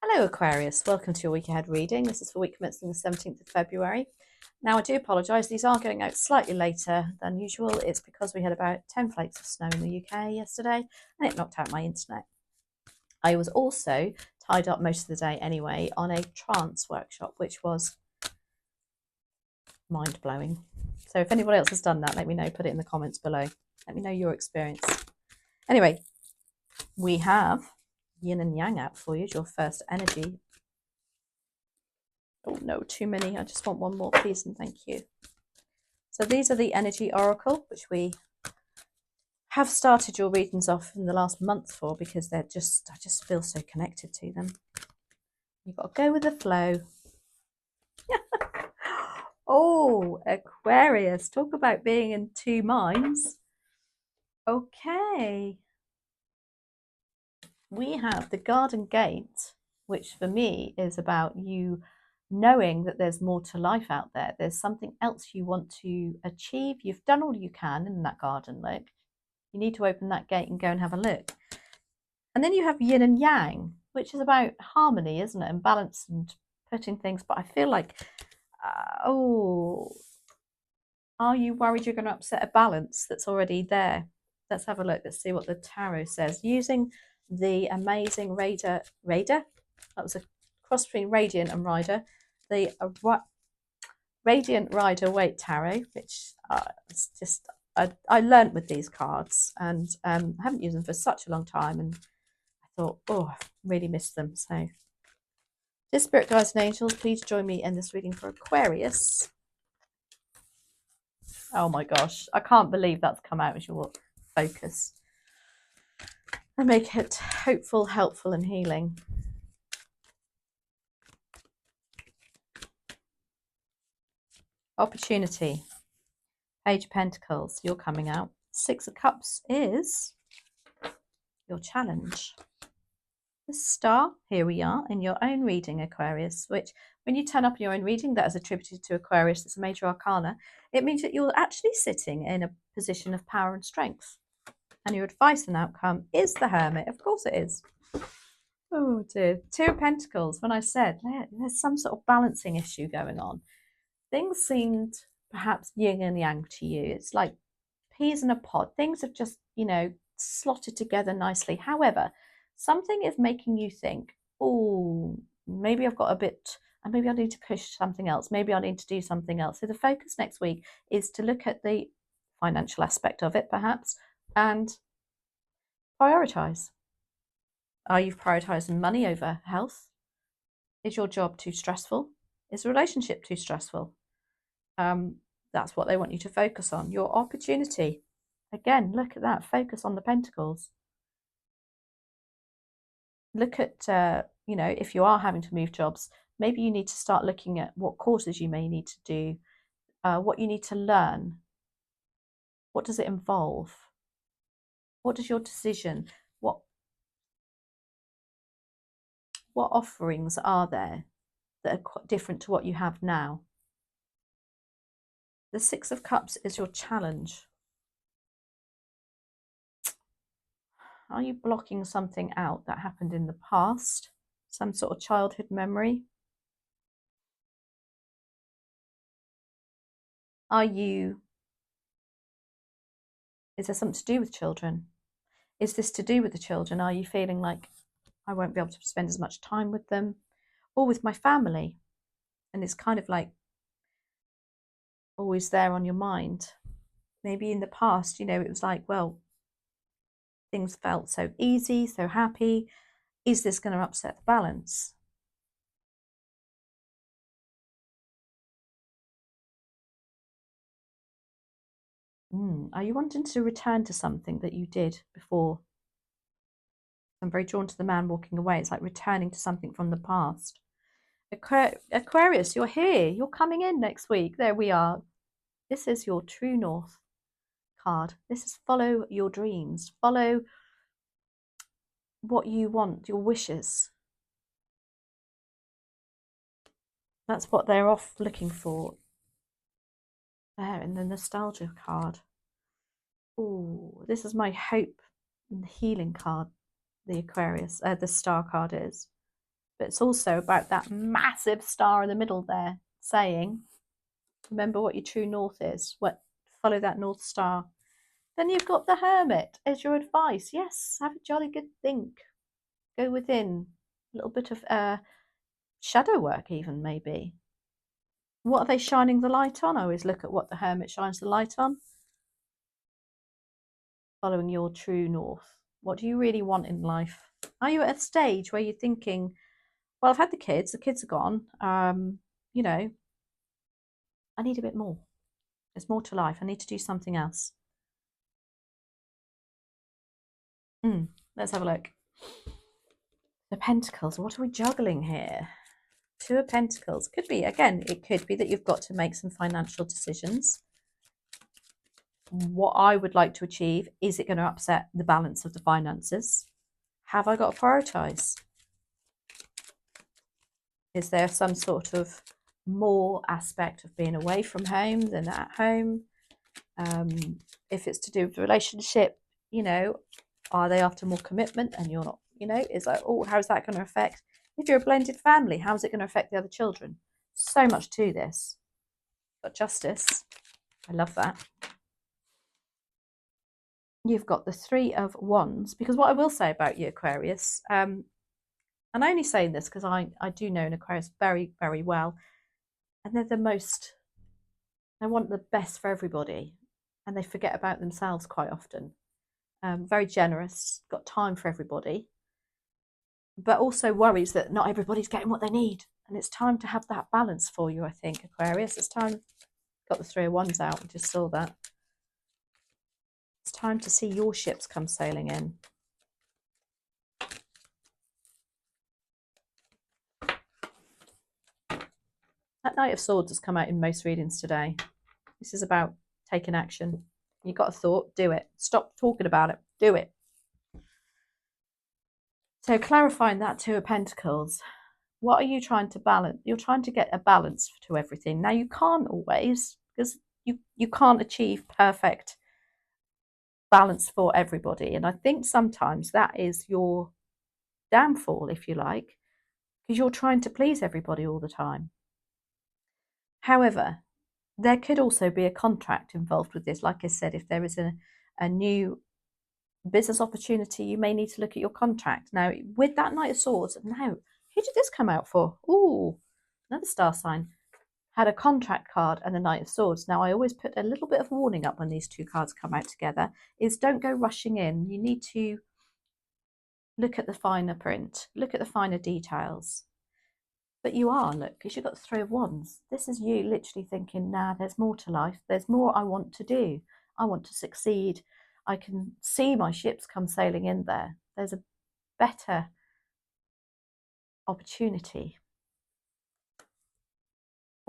Hello Aquarius, welcome to your week ahead reading. This is for week commencing the 17th of February. Now I do apologise, these are going out slightly later than usual. It's because we had about 10 flakes of snow in the UK yesterday and it knocked out my internet. I was also tied up most of the day anyway on a trance workshop, which was mind-blowing. So if anybody else has done that, let me know, put it in the comments below. Let me know your experience. Anyway, we have Yin and Yang out for you, your first energy. Oh no, too many. I just want one more, please, and thank you. So these are the Energy Oracle, which we have started your readings off in the last month for because I just feel so connected to them. You've got to go with the flow. Oh, Aquarius, talk about being in two minds. Okay. We have the Garden Gate, which for me is about you knowing that there's more to life out there. There's something else you want to achieve. You've done all you can in that garden, look. You need to open that gate and go and have a look. And then you have Yin and Yang, which is about harmony, isn't it? And balance and putting things. But I feel like, are you worried you're going to upset a balance that's already there? Let's have a look. Let's see what the tarot says. Using the amazing Ryder, that was a cross between Radiant and Ryder, the Radiant Ryder Waite tarot, which is just, I learnt with these cards and I haven't used them for such a long time, and I thought, oh, I really missed them. So, dear Spirit Guides and Angels, please join me in this reading for Aquarius. Oh my gosh, I can't believe that's come out as your focus. And make it hopeful, helpful, and healing. Opportunity. Page of Pentacles, you're coming out. Six of Cups is your challenge. The Star, here we are in your own reading, Aquarius, which when you turn up in your own reading that is attributed to Aquarius, it's a major arcana, it means that you're actually sitting in a position of power and strength. And your advice and outcome is the Hermit. Of course it is. Oh dear. Two of Pentacles, when I said there's some sort of balancing issue going on, things seemed perhaps yin and yang to you. It's like peas in a pod. Things have just, slotted together nicely. However, something is making you think, oh, maybe I've got a bit, and maybe I need to push something else. Maybe I need to do something else. So the focus next week is to look at the financial aspect of it, perhaps, and prioritize. Are you prioritizing money over health? Is your job too stressful? Is the relationship too stressful? That's what they want you to focus on. Your opportunity. Again, look at that. Focus on the Pentacles. Look at, if you are having to move jobs, maybe you need to start looking at what courses you may need to do, what you need to learn. What does it involve? What is your decision? What offerings are there that are different to what you have now? The Six of Cups is your challenge. Are you blocking something out that happened in the past? Some sort of childhood memory? Is there something to do with children? Is this to do with the children? Are you feeling like I won't be able to spend as much time with them or with my family? And it's kind of like always there on your mind. Maybe in the past, it was like, well, things felt so easy, so happy. Is this going to upset the balance? Are you wanting to return to something that you did before? I'm very drawn to the man walking away. It's like returning to something from the past. Aquarius, you're here. You're coming in next week. There we are. This is your True North card. This is follow your dreams. Follow what you want, your wishes. That's what they're off looking for. There, in the nostalgia card. Oh, this is my hope and healing card, the Aquarius, the star card is. but it's also about that massive star in the middle there saying, remember what your true north is, follow that north star. Then you've got the Hermit as your advice. Yes, have a jolly good think. Go within. A little bit of shadow work even, maybe. What are they shining the light on? I always look at what the Hermit shines the light on. Following your true north. What do you really want in life? Are you at a stage where you're thinking, well, I've had the kids are gone. You know, I need a bit more. There's more to life. I need to do something else. Let's have a look. The Pentacles. What are we juggling here? Two of Pentacles. Could be, again, it could be that you've got to make some financial decisions. What I would like to achieve, is it going to upset the balance of the finances? Have I got to prioritise? Is there some sort of more aspect of being away from home than at home? If it's to do with the relationship, you know, are they after more commitment and you're not, you know, is like, oh, how's that going to affect? If you're a blended family, how's it going to affect the other children? So much to this. Got Justice. I love that. You've got the Three of Wands, because what I will say about you, Aquarius, and I'm only saying this because I do know an Aquarius very, very well, and they're the most, they want the best for everybody, and they forget about themselves quite often. Very generous, got time for everybody, but also worries that not everybody's getting what they need. And it's time to have that balance for you, I think, Aquarius. It's time, got the Three of Wands out, I just saw that. It's time to see your ships come sailing in. That Knight of Swords has come out in most readings today. This is about taking action. You've got a thought, do it. Stop talking about it, do it. So clarifying that Two of Pentacles, what are you trying to balance? You're trying to get a balance to everything. Now, you can't always, because you can't achieve perfect balance for everybody. And I think sometimes that is your downfall, if you like, because you're trying to please everybody all the time. However, there could also be a contract involved with this. Like I said, if there is a new business opportunity, you may need to look at your contract. Now, with that Knight of Swords, now, who did this come out for? Ooh, another star sign. Had a contract card and the Knight of Swords. Now, I always put a little bit of warning up when these two cards come out together, is don't go rushing in. You need to look at the finer print, look at the finer details. But you are, look, because you've got the Three of Wands. This is you literally thinking, nah, there's more to life. There's more I want to do. I want to succeed. I can see my ships come sailing in there. There's a better opportunity.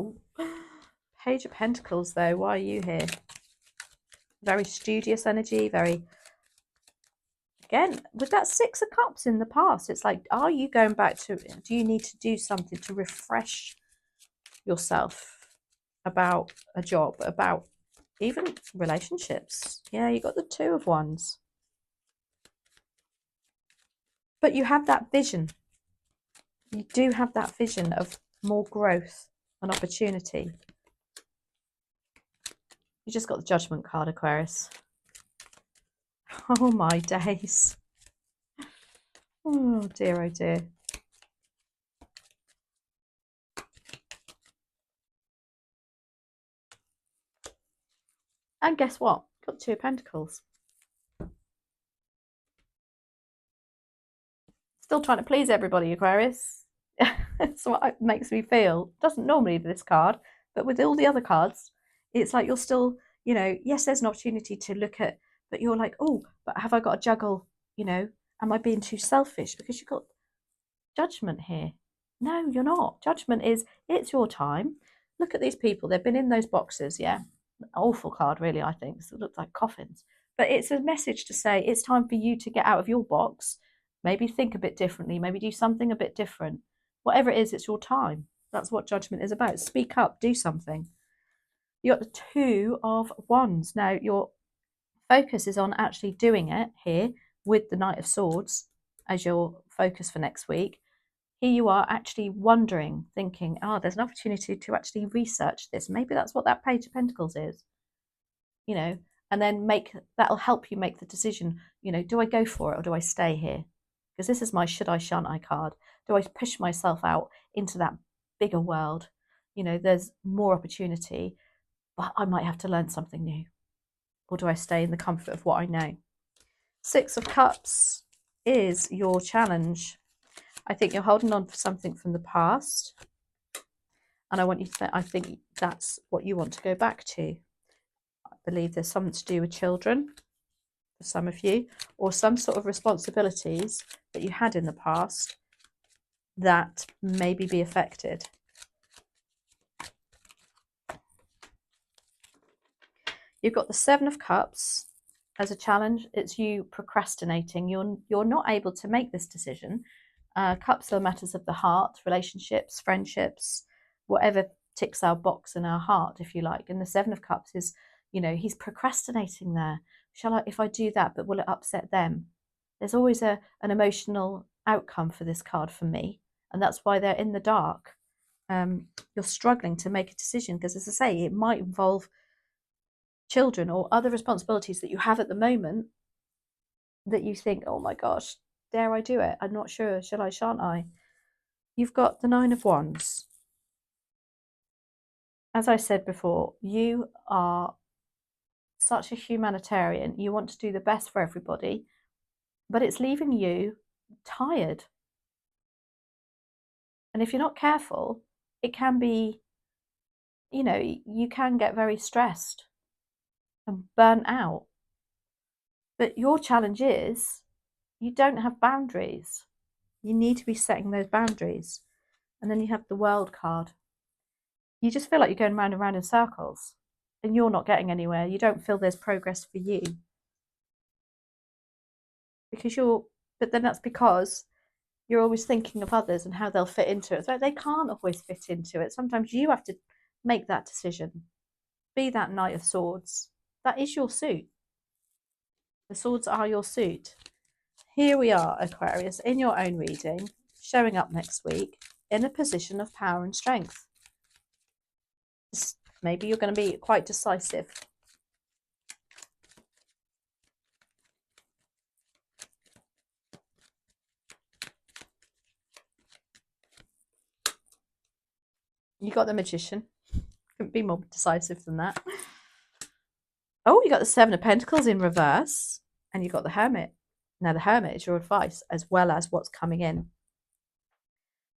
Ooh. Page of Pentacles, though. Why are you here? Very studious energy, very... Again, with that Six of Cups in the past, it's like, are you going back to... Do you need to do something to refresh yourself about a job, about even relationships? Yeah, you got the Two of Wands. But you have that vision. You do have that vision of more growth and opportunity. You just got the Judgment card, Aquarius. Oh my days. Oh dear, oh dear. And guess what? Got Two of Pentacles. Still trying to please everybody, Aquarius. That's what it makes me feel. Doesn't normally this card, but with all the other cards, it's like you're still, you know, yes, there's an opportunity to look at, but you're like, oh, but have I got to juggle, you know, am I being too selfish? Because you've got Judgment here. No, you're not. Judgment is, it's your time. Look at these people. They've been in those boxes, yeah. Awful card, really, I think. It looks like coffins. But it's a message to say it's time for you to get out of your box. Maybe think a bit differently. Maybe do something a bit different. Whatever it is, it's your time. That's what Judgment is about. Speak up. Do something. You got the Two of Wands. Now, your focus is on actually doing it here with the Knight of Swords as your focus for next week. here you are actually wondering, thinking, oh, there's an opportunity to actually research this. Maybe that's what that Page of Pentacles is, you know, and then that'll help you make the decision, you know, do I go for it or do I stay here? Because this is my should I, shan't I card. Do I push myself out into that bigger world? You know, there's more opportunity, but I might have to learn something new. Or do I stay in the comfort of what I know? Six of Cups is your challenge. I think you're holding on for something from the past. And I want you to, I think that's what you want to go back to. I believe there's something to do with children for some of you, or some sort of responsibilities that you had in the past that maybe be affected. You've got the Seven of Cups as a challenge. It's you procrastinating. You're not able to make this decision. Cups are matters of the heart, relationships, friendships, whatever ticks our box in our heart, if you like. And the Seven of Cups is, you know, he's procrastinating there. If I do that, but will it upset them? There's always an emotional outcome for this card for me. And that's why they're in the dark. You're struggling to make a decision because, as I say, it might involve children or other responsibilities that you have at the moment that you think, oh my gosh, dare I do it? I'm not sure. Shall I, shan't I? You've got the Nine of Wands. As I said before, you are such a humanitarian. You want to do the best for everybody, but it's leaving you tired. And if you're not careful, it can be, you know, you can get very stressed and burnt out. But your challenge is you don't have boundaries. You need to be setting those boundaries. And then you have the World card. You just feel like you're going round and round in circles and you're not getting anywhere. You don't feel there's progress for you. But then that's because you're always thinking of others and how they'll fit into it. It's like they can't always fit into it. Sometimes you have to make that decision. Be that Knight of Swords. That is your suit. The swords are your suit. Here we are, Aquarius, in your own reading, showing up next week in a position of power and strength. Maybe you're going to be quite decisive. You got the Magician. Couldn't be more decisive than that. Oh, you got the Seven of Pentacles in reverse, and you got the Hermit. Now, the Hermit is your advice as well as what's coming in.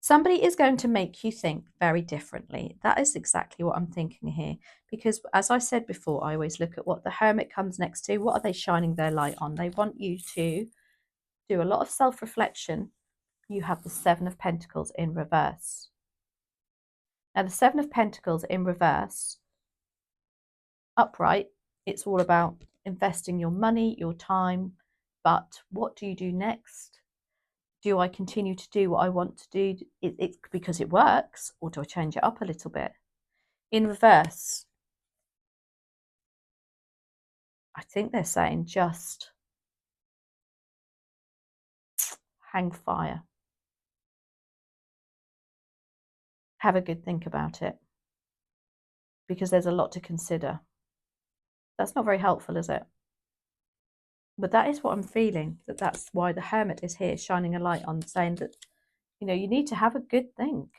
Somebody is going to make you think very differently. That is exactly what I'm thinking here. Because as I said before, I always look at what the Hermit comes next to. What are they shining their light on? They want you to do a lot of self-reflection. You have the Seven of Pentacles in reverse. Now, the Seven of Pentacles in reverse, upright, it's all about investing your money, your time. But what do you do next? Do I continue to do what I want to do it's because it works, or do I change it up a little bit? In reverse, I think they're saying just hang fire. Have a good think about it, because there's a lot to consider. That's not very helpful, is it? But that is what I'm feeling, that's why the Hermit is here, shining a light on, saying that, you know, you need to have a good think.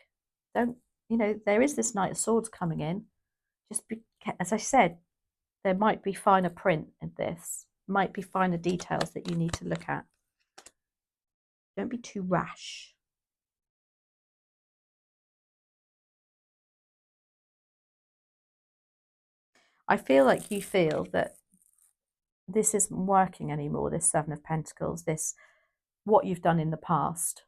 Don't, you know, there is this Knight of Swords coming in. Just be, as I said, there might be finer print in this, might be finer details that you need to look at. Don't be too rash. I feel like you feel that this isn't working anymore, this Seven of Pentacles, this, what you've done in the past.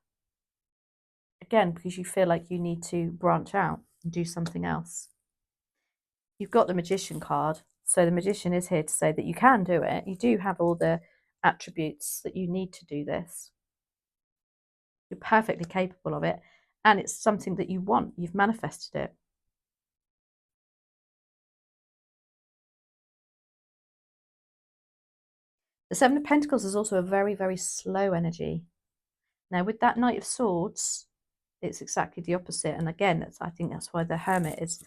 Again, because you feel like you need to branch out and do something else. You've got the Magician card. So the Magician is here to say that you can do it. You do have all the attributes that you need to do this. You're perfectly capable of it. And it's something that you want. You've manifested it. The Seven of Pentacles is also a very, very slow energy. Now, with that Knight of Swords, it's exactly the opposite. And again, I think that's why the Hermit is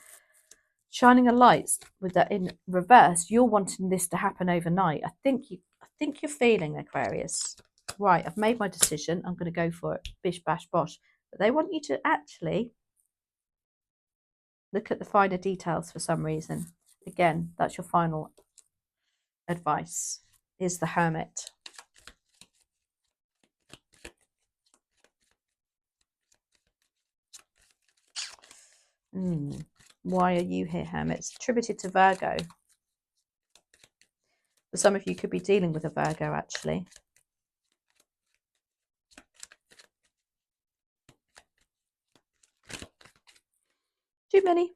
shining a light with that in reverse. You're wanting this to happen overnight. I think you're feeling, Aquarius. Right, I've made my decision. I'm going to go for it. Bish, bash, bosh. But they want you to actually look at the finer details for some reason. Again, that's your final advice, is the Hermit. Why are you here, Hermit? It's attributed to Virgo. For some of you could be dealing with a Virgo, actually. Too many.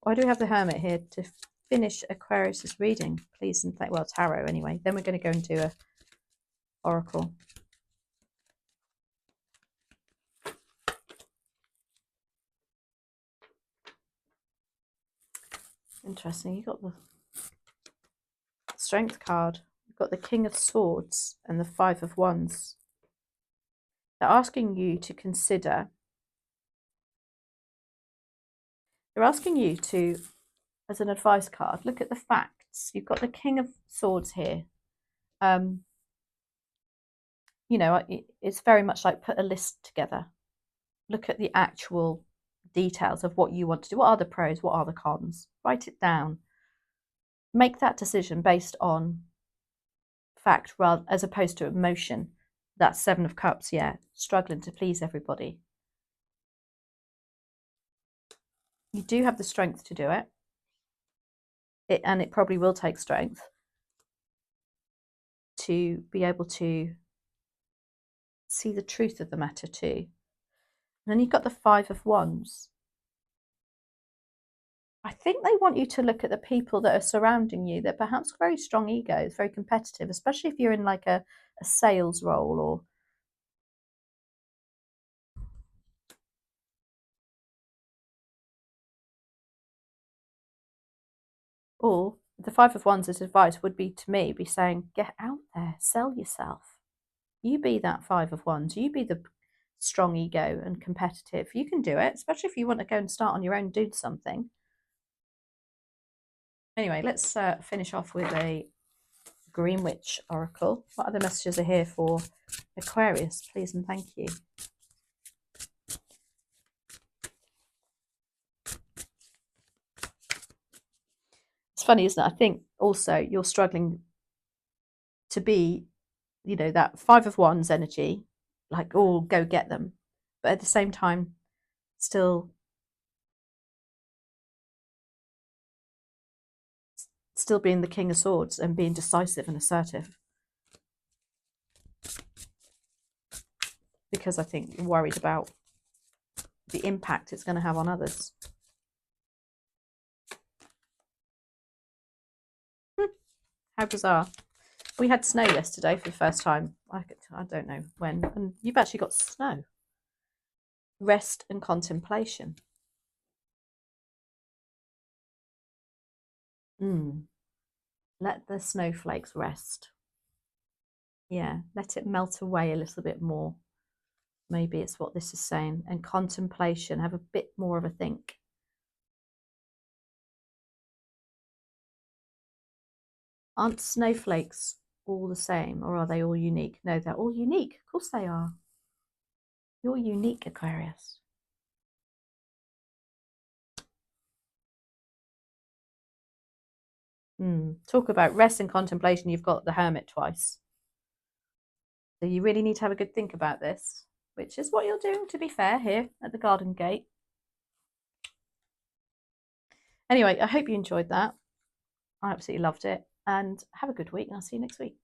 Why do we have the Hermit here to finish Aquarius's reading? Please and thank, well, tarot anyway. Then we're going to go and do a oracle. Interesting. You got the Strength card. You've got the King of Swords and the Five of Wands. They're asking you to consider. They're asking you to, as an advice card, look at the facts. You've got the King of Swords here. You know, it's very much like put a list together. Look at the actual details of what you want to do. What are the pros? What are the cons? Write it down. Make that decision based on fact rather as opposed to emotion. That's Seven of Cups, yeah. Struggling to please everybody. You do have the strength to do it. And it probably will take strength to be able to see the truth of the matter too. And then you've got the Five of Wands. I think they want you to look at the people that are surrounding you. They're perhaps very strong egos, very competitive, especially if you're in like a sales role or the Five of Wands' advice would be to me, be saying, get out there, sell yourself. You be that Five of Wands. You be the strong ego and competitive. You can do it, especially if you want to go and start on your own, do something. Anyway, let's finish off with a Green Witch Oracle. What other messages are here for Aquarius, please and thank you? It's funny, isn't it? I think also you're struggling to be, you know, that Five of Wands energy, like, oh, go get them. But at the same time, still being the King of Swords and being decisive and assertive. Because I think you're worried about the impact it's going to have on others. How bizarre. We had snow yesterday for the first time. I don't know when. And you've actually got snow. Rest and contemplation. Let the snowflakes rest. Yeah, let it melt away a little bit more. Maybe it's what this is saying. And contemplation, have a bit more of a think. Aren't snowflakes all the same, or are they all unique? No, they're all unique. Of course they are. You're unique, Aquarius. Talk about rest and contemplation. You've got the Hermit twice. So you really need to have a good think about this, which is what you're doing, to be fair, here at the Garden Gate. Anyway, I hope you enjoyed that. I absolutely loved it. And have a good week, and I'll see you next week.